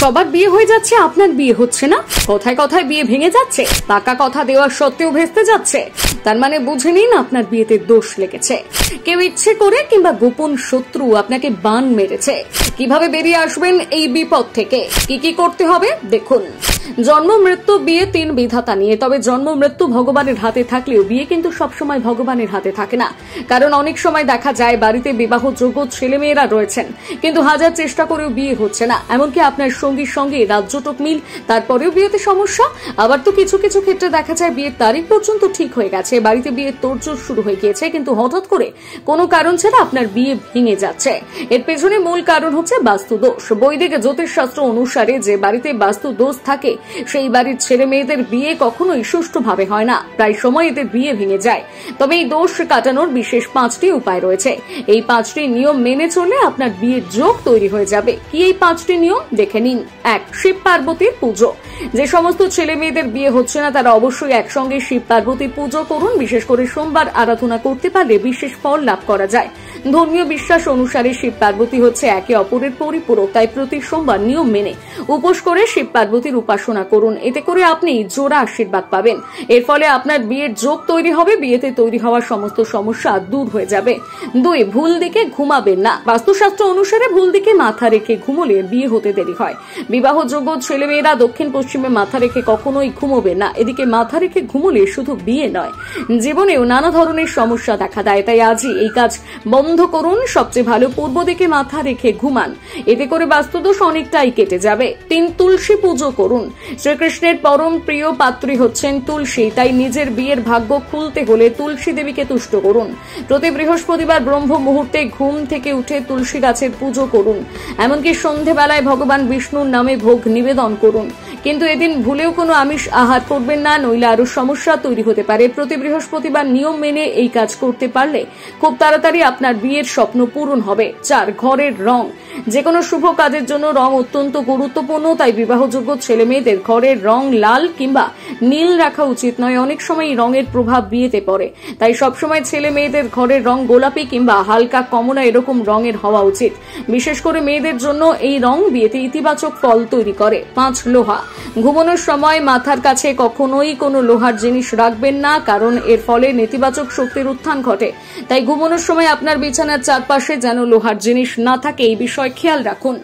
সবার বিয়ে হয়ে যাচ্ছে, আপনার বিয়ে হচ্ছে না। কথায় কথায় বিয়ে ভেঙে যাচ্ছে, পাকা কথা দেওয়া সত্ত্বেও ভেস্তে যাচ্ছে। তার মানে বুঝে নিন আপনার বিয়েতে দোষ লেগেছে। কেউ ইচ্ছে করে কিংবা গোপন শত্রু আপনাকে বান মেরেছে। কিভাবে বেরিয়ে আসবেন এই বিপদ থেকে, কি কি করতে হবে দেখুন। জন্ম মৃত্যু বিয়ে 3 বিধাতা নিয়ে। তবে জন্ম মৃত্যু ভগবানের হাতে থাকলেও বিয়ে কিন্তু সবসময় ভগবানের হাতে থাকে না। কারণ অনেক সময় দেখা যায় বাড়িতে বিবাহযোগ্য ছেলেমেয়েরা রয়েছেন, কিন্তু হাজার চেষ্টা করেও বিয়ে হচ্ছে না। এমনকি আপনার সঙ্গীর সঙ্গে রাজ্যটক মিল, তারপরেও বিয়েতে সমস্যা। আবার তো কিছু কিছু ক্ষেত্রে দেখা যায় বিয়ের তারিখ পর্যন্ত ঠিক হয়ে গেছে, বাড়িতে বিয়ের তোড়জোড় শুরু হয়ে গিয়েছে, কিন্তু হঠাৎ করে কোনো কারণ ছাড়া আপনার বিয়ে ভেঙে যাচ্ছে। এর পেছনে মূল কারণ হচ্ছে বাস্তু দোষ। বৈদিক জ্যোতিষশাস্ত্র অনুসারে যে বাড়িতে বাস্তু দোষ থাকে সেই বাড়ির ছেলে মেয়েদের বিয়ে কখনোই সুষ্ঠুভাবে হয় না, প্রায় সময় এদের বিয়ে ভেঙে যায়। তবে এই দোষ কাটানোর বিশেষ 5টি উপায় রয়েছে। এই 5টি নিয়ম মেনে চললে আপনার বিয়ের যোগ তৈরি হয়ে যাবে। কি এই 5টি নিয়ম দেখে নিন। 1. শিব পার্বতীর পুজো। যে সমস্ত ছেলে মেয়েদের বিয়ে হচ্ছে না তারা অবশ্যই একসঙ্গে শিব পার্বতীর পুজো করুন। বিশেষ করে সোমবার আরাধনা করতে পারলে বিশেষ ফল লাভ করা যায়। ধর্মীয় বিশ্বাস অনুসারে শিব পার্বতী হচ্ছে একে অপরের পরিপূরক, তাই প্রতি সোমবার নিয়ম মেনে উপোস করে শিব পার্বতীর উপাসনা করুন। এতে করে আপনি জোড়া আশীর্বাদ পাবেন। এর ফলে আপনার বিয়ের যোগ তৈরি হবে, বিয়েতে তৈরি হওয়া সমস্ত সমস্যা দূর হয়ে যাবে। 2. ভুল দিকে ঘুমাবেন না। বাস্তুশাস্ত্র অনুসারে ভুল দিকে মাথা রেখে ঘুমোলে বিয়ে হতে দেরি হয়। বিবাহযোগ্য ছেলেমেয়েরা দক্ষিণ পশ্চিমে মাথা রেখে কখনোই ঘুমোবে না। এদিকে মাথা রেখে ঘুমোলে শুধু বিয়ে নয়, জীবনেও নানা ধরনের সমস্যা দেখা দেয়। তাই আজই এই কাজ বন্ধ করুন। সবচেয়ে ভালো পূর্ব দিকে মাথা রেখে ঘুমান, এতে করে বাস্তুদোষ অনেকটাই কেটে যাবে। 3. তুলসী পুজো করুন। শ্রীকৃষ্ণের পরম প্রিয় পাত্রী হচ্ছেন তুলসী, তাই নিজের বিয়ের ভাগ্য খুলতে হলে তুলসী দেবীকে তুষ্ট করুন। প্রতি বৃহস্পতিবার ব্রহ্ম মুহূর্তে ঘুম থেকে উঠে তুলসী গাছের পুজো করুন। এমনকি সন্ধেবেলায় ভগবান বিষ্ণুর নামে ভোগ নিবেদন করুন। কিন্তু এদিন ভুলেও কোনো আমিষ আহার করবেন না, নইলে আরো সমস্যা তৈরি হতে পারে। প্রতি বৃহস্পতিবার নিয়ম মেনে এই কাজ করতে পারলে খুব তাড়াতাড়ি আপনার বিয়ের স্বপ্ন পূরণ হবে। 4. ঘরের রং। যে কোনো শুভ কাজের জন্য রং অত্যন্ত গুরুত্বপূর্ণ, তাই বিবাহযোগ্য ছেলে মেয়েদের ঘরের রং লাল কিংবা নীল রাখা উচিত নয়। অনেক সময় এই রঙের প্রভাব বিয়েতে পড়ে, তাই সবসময় ছেলে মেয়েদের ঘরের রং গোলাপি কিংবা হালকা কমলা এরকম রঙের হওয়া উচিত। বিশেষ করে মেয়েদের জন্য এই রং বিয়েতে ইতিবাচক ফল তৈরি করে। 5. লোহা। ঘুমানোর সময় মাথার কাছে কখনোই কোনো লোহার জিনিস রাখবেন না, কারণ এর ফলে নেতিবাচক শক্তির উত্থান ঘটে। তাই ঘুমানোর সময় আপনার বিছানার চারপাশে যেন লোহার জিনিস না থাকে, এই বিষয় খেয়াল রাখুন।